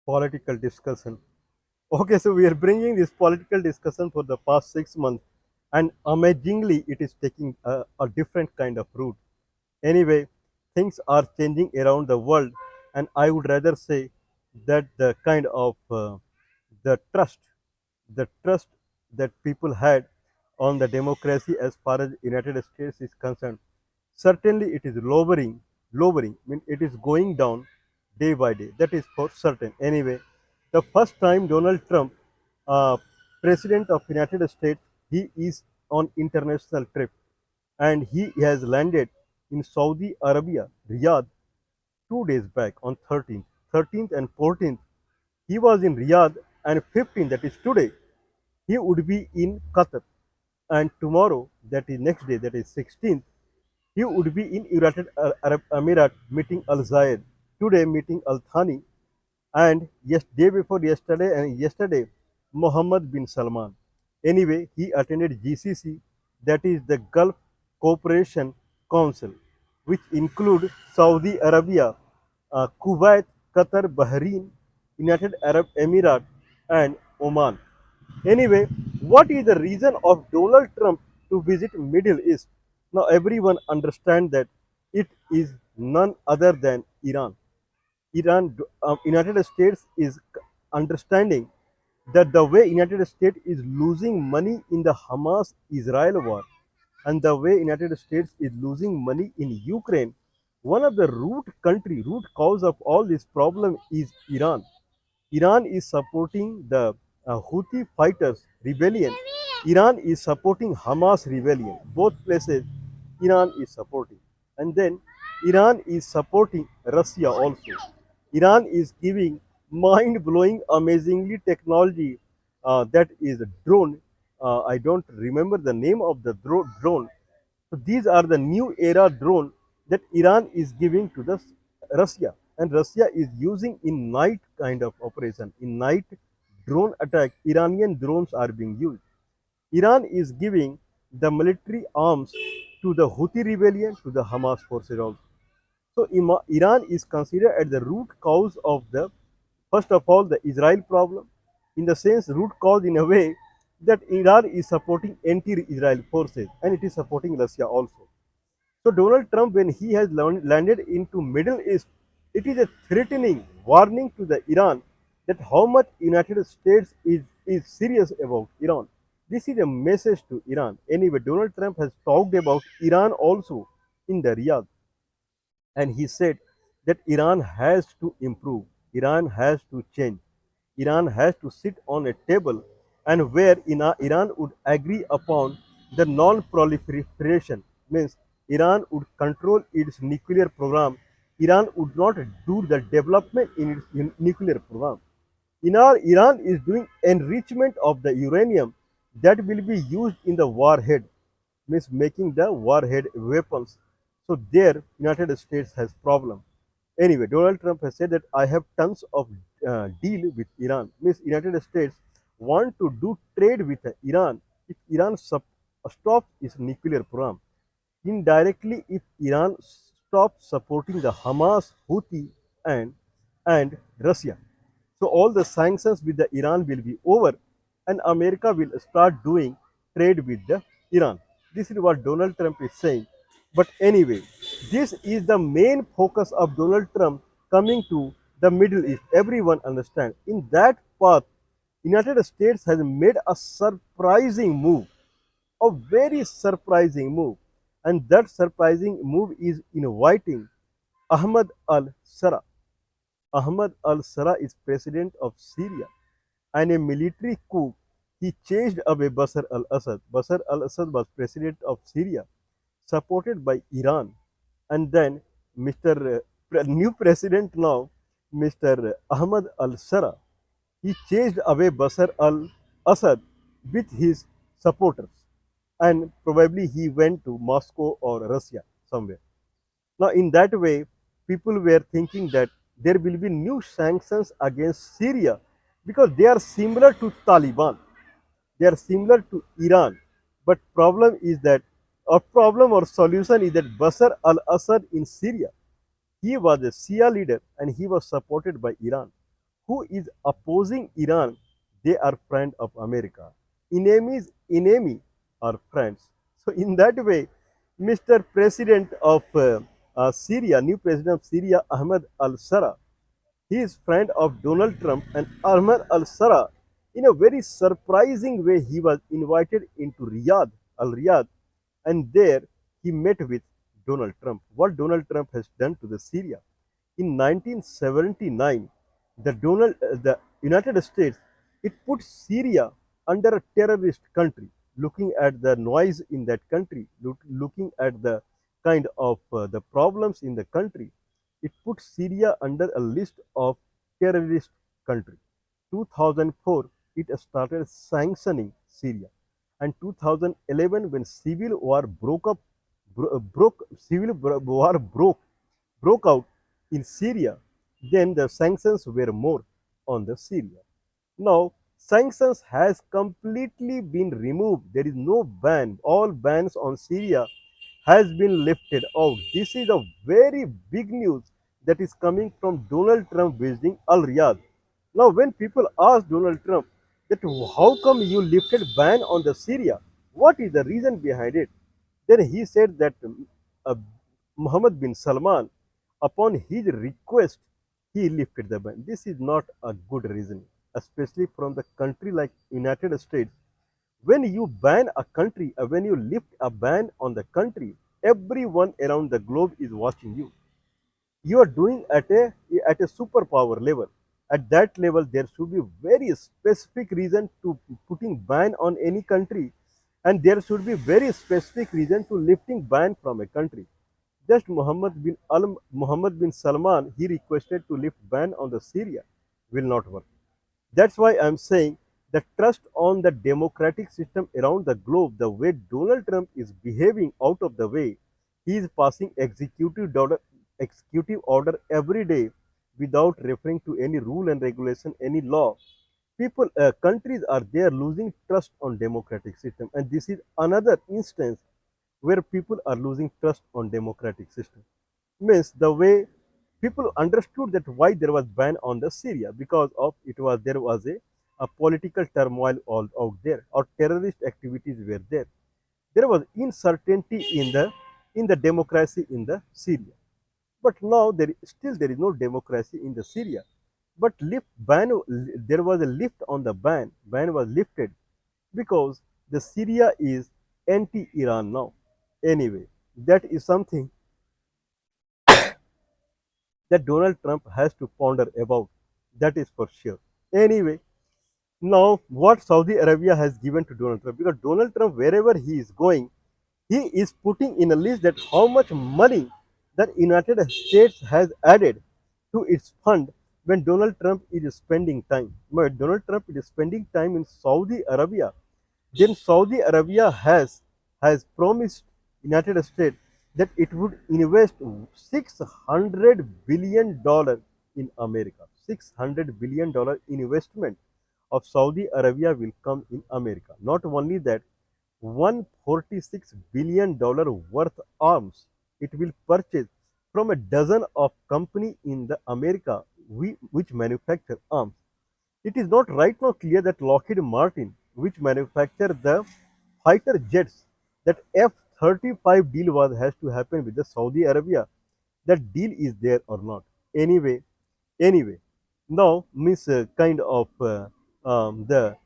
political discussion. Okay, so we are bringing this political discussion for the past 6 months, and amazingly, it is taking a different kind of route. Anyway, things are changing around the world, and I would rather say that the kind of the trust, the trust that people had on the democracy as far as United States is concerned, certainly it is lowering. I mean, it is going down day by day. That is for certain. Anyway, the first time Donald Trump, uh, President of United States, he is on international trip and he has landed in Saudi Arabia, Riyadh, 2 days back on 13th and 14th. He was in Riyadh, and 15th, that is today, he would be in Qatar. And tomorrow, that is next day, that is 16th, he would be in United Arab Emirates meeting Al Zayed. Today, meeting Al Thani. And day before yesterday, Mohammed bin Salman. Anyway, he attended GCC, that is the Gulf Cooperation Council, which include Saudi Arabia, Kuwait, Qatar, Bahrain, United Arab Emirates, and Oman. Anyway, what is the reason of Donald Trump to visit Middle East? Now everyone understands that it is none other than Iran. United States is understanding that the way United States is losing money in the Hamas-Israel war and the way United States is losing money in Ukraine, one of the root cause of all this problem is Iran. Iran is supporting the Houthi fighters rebellion. Iran is supporting Hamas rebellion. Both places Iran is supporting. And then Iran is supporting Russia also. Iran is giving mind-blowing, amazingly technology that is a drone. I don't remember the name of the drone. So these are the new era drone that Iran is giving to the Russia, and Russia is using in night kind of operation. In night drone attack, Iranian drones are being used. Iran is giving the military arms to the Houthi rebellion, to the Hamas forces also. So Iran is considered at the root cause of the, first of all, the Israel problem, in the sense root cause in a way that Iran is supporting anti-Israel forces and it is supporting Russia also. So Donald Trump, when he has landed into Middle East, it is a threatening warning to the Iran that how much United States is serious about Iran. This is a message to Iran. Anyway, Donald Trump has talked about Iran also in the Riyadh, and he said that Iran has to improve, Iran has to change, Iran has to sit on a table and where Iran would agree upon the non-proliferation, means Iran would control its nuclear program. Iran would not do the development in its nuclear program. Iran is doing enrichment of the uranium that will be used in the warhead, means making the warhead weapons. So there, United States has problem. Anyway, Donald Trump has said that I have tons of deal with Iran. Means United States want to do trade with Iran if Iran stops its nuclear program. Indirectly, if Iran stops supporting the Hamas, Houthi, and and Russia, so all the sanctions with the Iran will be over, and America will start doing trade with the Iran. This is what Donald Trump is saying. But anyway, this is the main focus of Donald Trump coming to the Middle East. Everyone understands. In that path, United States has made a surprising move, a very surprising move. And that surprising move is inviting Ahmad al-Sara. Ahmad al-Sara is president of Syria, and a military coup, he chased away Bashar al-Assad. Bashar al-Assad was president of Syria, supported by Iran. And then Mr. New president now, Mr. Ahmad al-Sara, he chased away Bashar al-Assad with his supporters. And probably he went to Moscow or Russia somewhere. Now, in that way, people were thinking that there will be new sanctions against Syria because they are similar to Taliban, they are similar to Iran. But problem is that, a problem or solution is that Bashar al-Assad in Syria, he was a Shia leader and he was supported by Iran. who is opposing Iran, they are friend of America. Enemies, enemy are friends. So in that way, Mr. President of Syria, new president of Syria, Ahmed al-Sarraj, he is friend of Donald Trump, and Ahmed al-Sarraj, in a very surprising way, he was invited into Riyadh, and there he met with Donald Trump. What Donald Trump has done to the Syria? In 1979, the United States, it put Syria under a terrorist country. Looking at the noise in that country, looking at the kind of the problems in the country, it put Syria under a list of terrorist country. 2004, it started sanctioning Syria, and 2011, when civil war broke up, broke civil war broke out in Syria, then the sanctions were more on the Syria. Now, sanctions has completely been removed. There is no ban. All bans on Syria has been lifted out. This is a very big news that is coming from Donald Trump visiting Al Riyadh. Now, when people ask Donald Trump that how come you lifted ban on the Syria, what is the reason behind it? Then he said that uh, Mohammed bin Salman, upon his request, he lifted the ban. This is not a good reason, especially from the country like United States. When you ban a country, when you lift a ban on the country, everyone around the globe is watching you. You are doing at a superpower level. At that level, there should be very specific reason to putting ban on any country, and there should be very specific reason to lifting ban from a country. Just Muhammad bin Salman, he requested to lift ban on the Syria, will not work. That's why I'm saying the trust on the democratic system around the globe, the way Donald Trump is behaving out of the way, he is passing executive order every day without referring to any rule and regulation, any law. Countries are there losing trust on democratic system, and this is another instance where people are losing trust on democratic system. Means the way people understood that why there was ban on the Syria, because of it was there was a political turmoil all out there, or terrorist activities were there. There was uncertainty in the democracy in the Syria. But now there is no democracy in the Syria. But there was a lift on the ban. Ban was lifted because the Syria is anti-Iran now. Anyway, that is something that Donald Trump has to ponder about. That is for sure. Anyway, now what Saudi Arabia has given to Donald Trump, because Donald Trump, wherever he is going, he is putting in a list that how much money that United States has added to its fund when Donald Trump is spending time. When Donald Trump is spending time in Saudi Arabia, then Saudi Arabia has promised United States that it would invest $600 billion in America. $600 billion investment of Saudi Arabia will come in America. Not only that, $146 billion worth arms it will purchase from a dozen of company in the America which manufacture arms. It is not right now clear that Lockheed Martin, which manufacture the fighter jets, that F-35 deal has to happen with the Saudi Arabia. That deal is there or not. Anyway, now means kind of the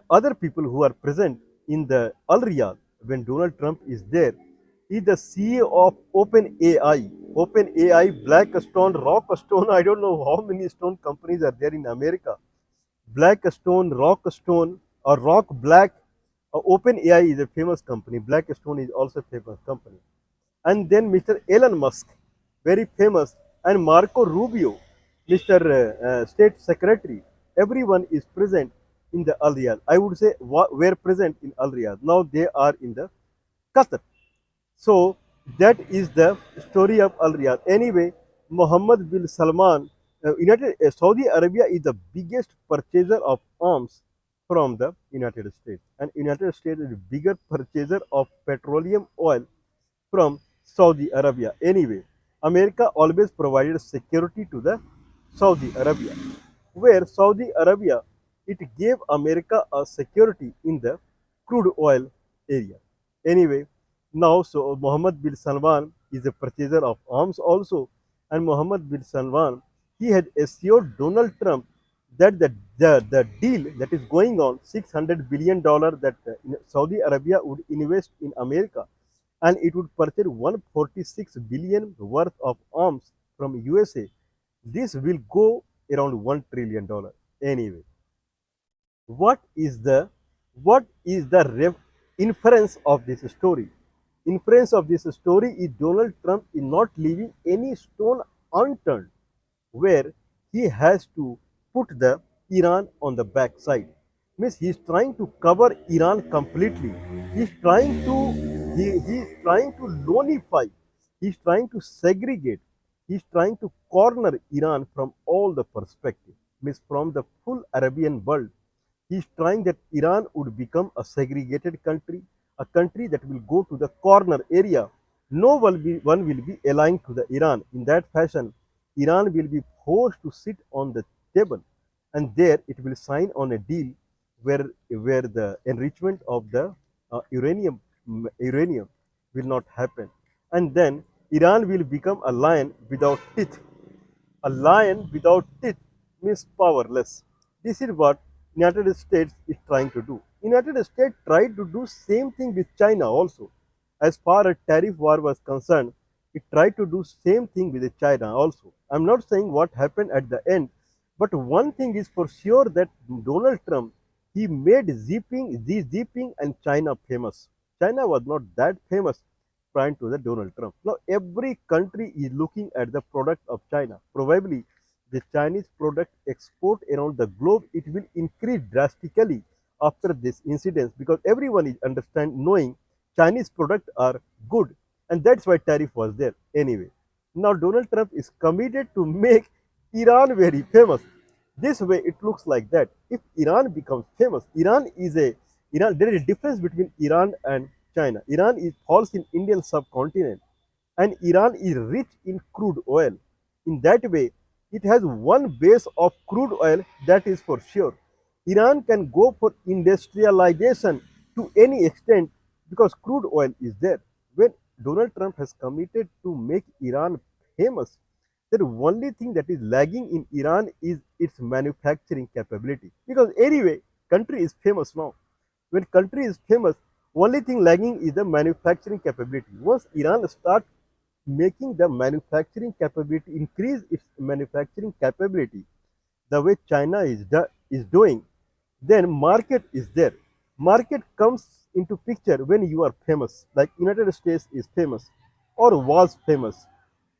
other people who are present in the Al Riyadh when Donald Trump is there is the CEO of OpenAI. OpenAI, Blackstone, Rockstone. I don't know how many stone companies are there in America. Blackstone, Rockstone, or Rock Black. OpenAI is a famous company. Blackstone is also a famous company. And then Mr. Elon Musk, very famous, and Marco Rubio, Mr. State Secretary. Everyone is present in the Al Riyadh. I would say were present in Al Riyadh. Now they are in the Qatar. So that is the story of Al Riyadh. Anyway, Mohammed bin Salman, Saudi Arabia is the biggest purchaser of arms from the United States, and United States is the bigger purchaser of petroleum oil from Saudi Arabia. Anyway, America always provided security to the Saudi Arabia. where Saudi Arabia, it gave America a security in the crude oil area. Anyway, now so Mohammed bin Salman is a purchaser of arms also, and Mohammed bin Salman, he had assured Donald Trump that the deal that is going on, $600 billion that Saudi Arabia would invest in America, and it would purchase 146 billion worth of arms from USA. This will go around $1 trillion. Anyway, what is the inference of this story? Inference of this story is Donald Trump is not leaving any stone unturned where he has to put the Iran on the backside. Means he is trying to cover Iran completely. He is trying to he is trying to lonify. He is trying to segregate. He is trying to corner Iran from all the perspective. Means from the full Arabian world. He is trying that Iran would become a segregated country, a country that will go to the corner area. One will be aligned to the Iran. In that fashion, Iran will be forced to sit on the table, and there it will sign on a deal where the enrichment of the uranium will not happen, and then Iran will become a lion without teeth. A lion without teeth means powerless. This is what United States is trying to do. United States tried to do same thing with China also. As far as tariff war was concerned, it tried to do same thing with China also. I'm not saying what happened at the end, but one thing is for sure that Donald Trump, he made Xi Jinping and China famous. China was not that famous prior to the Donald Trump. Now every country is looking at the product of China. Probably the Chinese product export around the globe, it will increase drastically after this incident, because everyone is knowing Chinese products are good, and that's why tariff was there anyway. Now Donald Trump is committed to make Iran very famous. This way it looks like that if Iran becomes famous, there is a difference between Iran and China. Iran is falls in Indian subcontinent, and Iran is rich in crude oil. In that way, it has one base of crude oil, that is for sure. Iran can go for industrialization to any extent because crude oil is there. When Donald Trump has committed to make Iran famous, the only thing that is lagging in Iran is its manufacturing capability. Because anyway, country is famous now. When country is famous, only thing lagging is the manufacturing capability. Once Iran start making the manufacturing capability, increase its manufacturing capability, the way China is doing, then market is there. Market comes into picture when you are famous, like United States is famous or was famous.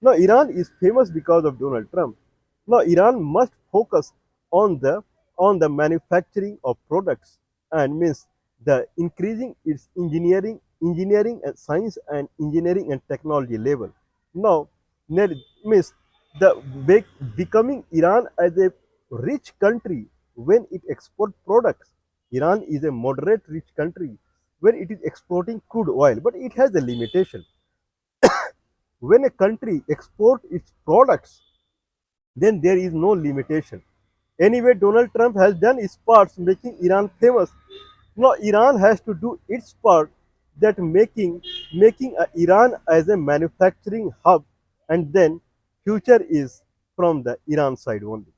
Now Iran is famous because of Donald Trump. Now Iran must focus on the manufacturing of products, and means the increasing its engineering and science and engineering and technology level. Now means the becoming Iran as a rich country when it export products. Iran is a moderate rich country when it is exporting crude oil, but it has a limitation. When a country export its products, then there is no limitation. Anyway, Donald Trump has done his part making Iran famous. Now Iran has to do its part, that making Iran as a manufacturing hub, and then future is from the Iran side only.